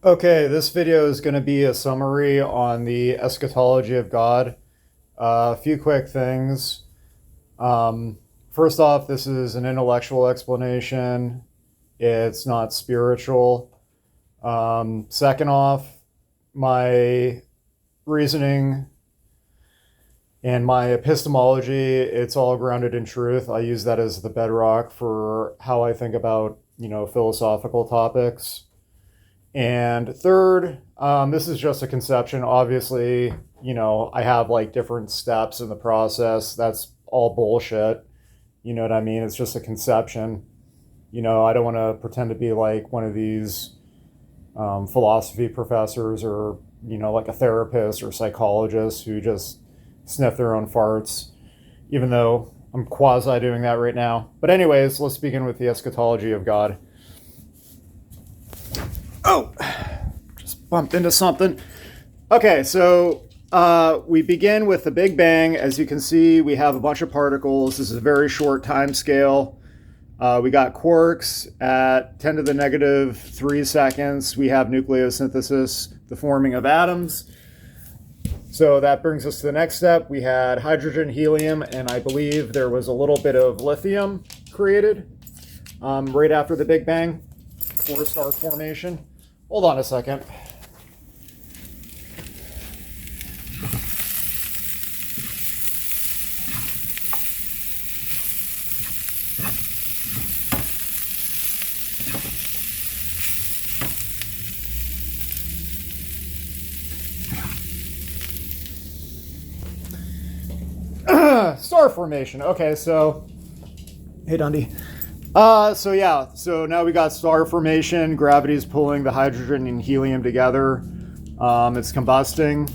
Okay, this video is going to be a summary on the eschatology of God. A few quick things. First off, this is an intellectual explanation. It's not spiritual. Second off, my reasoning and my epistemology, it's all grounded in truth. I use that as the bedrock for how I think about, philosophical topics. And third, this is just a conception. Obviously, I have like different steps in the process. That's all bullshit. You know what I mean? It's just a conception. I don't want to pretend to be like one of these philosophy professors or, like a therapist or psychologist who just sniff their own farts, even though I'm quasi doing that right now. But anyways, let's begin with the eschatology of God. Oh, just bumped into something. Okay, so we begin with the Big Bang. As you can see, we have a bunch of particles. This is a very short time scale. We got quarks at 10 to the negative 3 seconds. We have nucleosynthesis, the forming of atoms. So that brings us to the next step. We had hydrogen, helium, and I believe there was a little bit of lithium created right after the Big Bang for star formation. Hold on a second. Star formation. Okay, so hey Dundee. So now we got star formation. Gravity's pulling the hydrogen and helium together. It's combusting.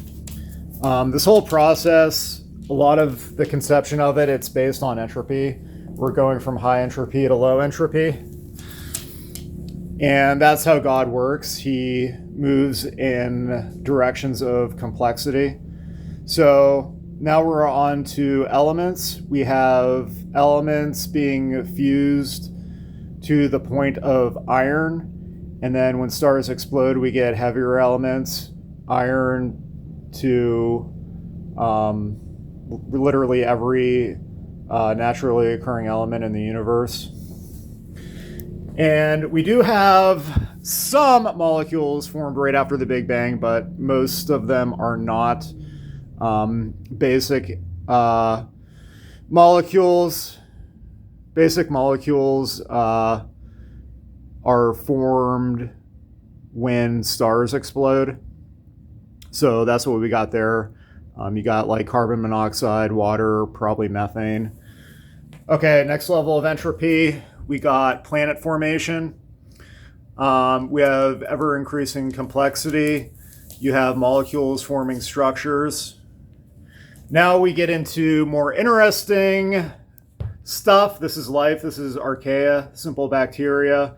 This whole process, a lot of the conception of it, it's based on entropy. We're going from high entropy to low entropy. And that's how God works. He moves in directions of complexity. So now we're on to elements. We have elements being fused to the point of iron. And then when stars explode, we get heavier elements, iron to literally every naturally occurring element in the universe. And we do have some molecules formed right after the Big Bang, but most of them are not basic molecules. Basic molecules are formed when stars explode. So that's what we got there. You got like carbon monoxide, water, probably methane. Okay, next level of entropy. We got planet formation. We have ever increasing complexity. You have molecules forming structures. Now we get into more interesting stuff. This is life. This is archaea, simple bacteria.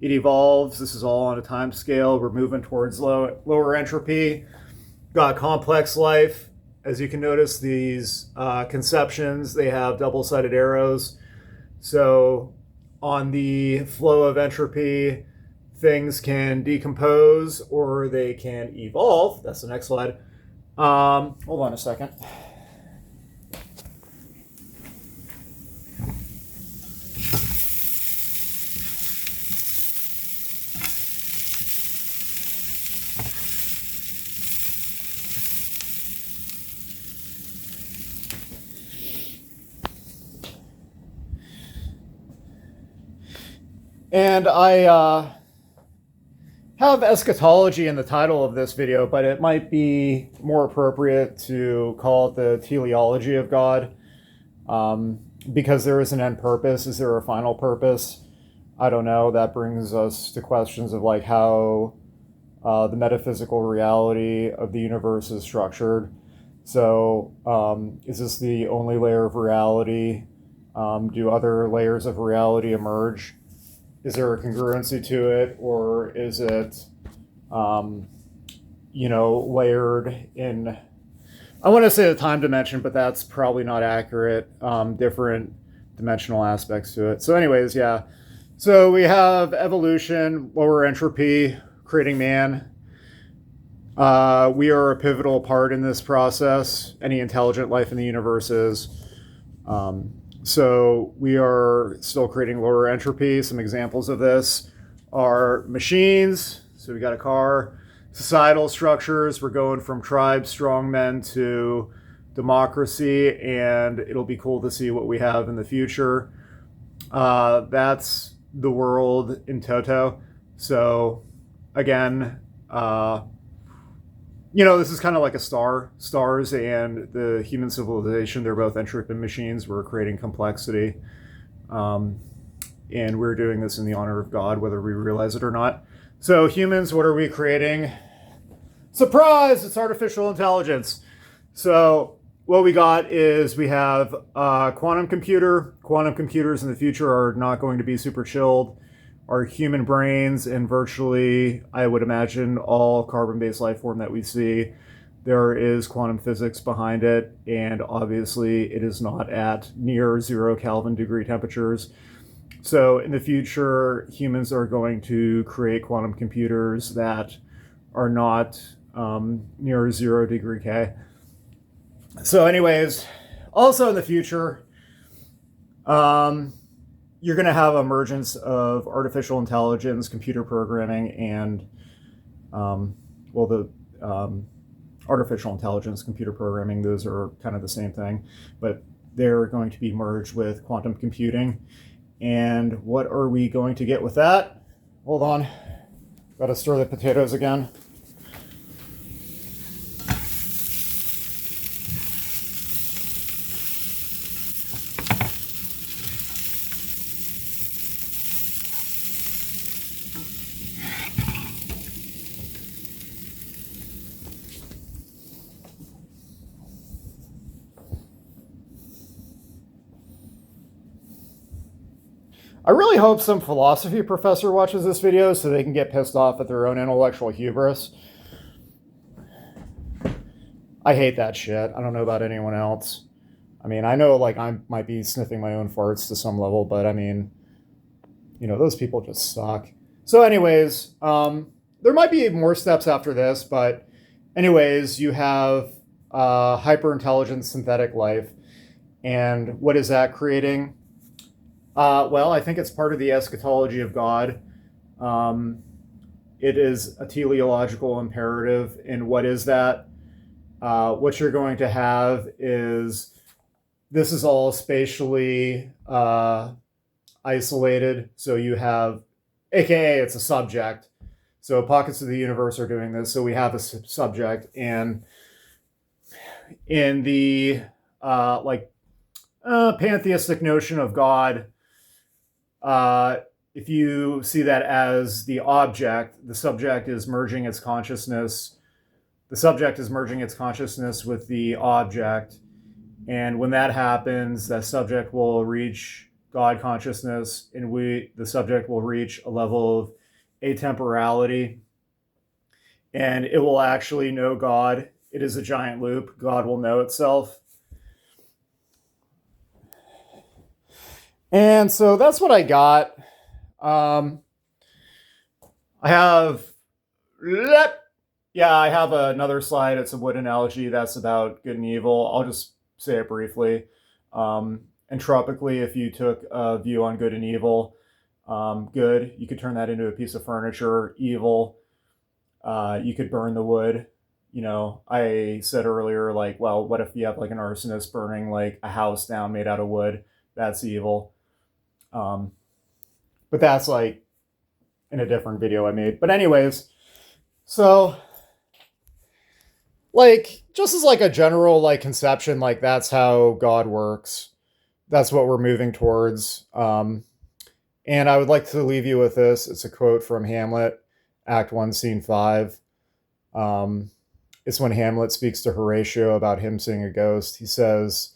It evolves. This is all on a time scale. We're moving towards lower entropy. Got complex life. As you can notice, these conceptions, they have double-sided arrows. So on the flow of entropy, things can decompose or they can evolve. That's the next slide. Hold on a second. And I have eschatology in the title of this video, but it might be more appropriate to call it the teleology of God, because there is an end purpose. Is there a final purpose? I don't know. That brings us to questions of like how the metaphysical reality of the universe is structured. So is this the only layer of reality? Do other layers of reality emerge? Is there a congruency to it, or is it, layered in, I want to say the time dimension, but that's probably not accurate, different dimensional aspects to it. So anyways, yeah. So we have evolution, lower entropy, creating man. We are a pivotal part in this process. Any intelligent life in the universe is. So we are still creating lower entropy. Some examples of this are machines. So we got a car. Societal structures. We're going from tribes, strongmen to democracy, and it'll be cool to see what we have in the future. That's the world in toto. So again, this is kind of like a star. Stars and the human civilization, they're both entropy machines. We're creating complexity. And we're doing this in the honor of God, whether we realize it or not. So humans, what are we creating? Surprise! It's artificial intelligence. So what we got is we have a quantum computer. Quantum computers in the future are not going to be super chilled. Our human brains and virtually, I would imagine, all carbon-based life form that we see, there is quantum physics behind it, and obviously it is not at near 0 Kelvin degree temperatures. So in the future, humans are going to create quantum computers that are not near 0 degree K. So anyways, also in the future, you're going to have emergence of artificial intelligence, computer programming, and, artificial intelligence, computer programming, those are kind of the same thing, but they're going to be merged with quantum computing. And what are we going to get with that? Hold on. Got to stir the potatoes again. I really hope some philosophy professor watches this video so they can get pissed off at their own intellectual hubris. I hate that shit. I don't know about anyone else. I mean, I know like I might be sniffing my own farts to some level, but I mean, those people just suck. So anyways, there might be more steps after this, but anyways, you have hyper-intelligent synthetic life. And what is that creating? Well, I think it's part of the eschatology of God. It is a teleological imperative. And what is that? What you're going to have is, this is all spatially isolated. So you have, AKA it's a subject. So pockets of the universe are doing this. So we have a subject. And in the pantheistic notion of God, if you see that as the object, the subject is merging its consciousness. The subject is merging its consciousness with the object. And when that happens, that subject will reach God consciousness, and the subject will reach a level of atemporality. And it will actually know God. It is a giant loop. God will know itself. And so that's what I got. I have another slide. It's a wood analogy that's about good and evil. I'll just say it briefly. Entropically, if you took a view on good and evil, good, you could turn that into a piece of furniture. Evil, you could burn the wood. I said earlier, like, well, what if you have like an arsonist burning like a house down made out of wood? That's evil. But that's like in a different video I made. But anyways, so like just as like a general like conception, like that's how God works. That's what we're moving towards. And I would like to leave you with this. It's a quote from Hamlet, Act 1, Scene 5. It's when Hamlet speaks to Horatio about him seeing a ghost. He says,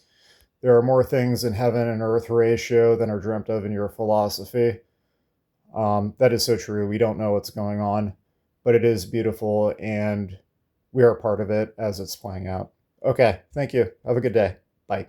"There are more things in heaven and earth, Horatio, than are dreamt of in your philosophy." That is so true. We don't know what's going on, but it is beautiful, and we are part of it as it's playing out. Okay, thank you. Have a good day. Bye.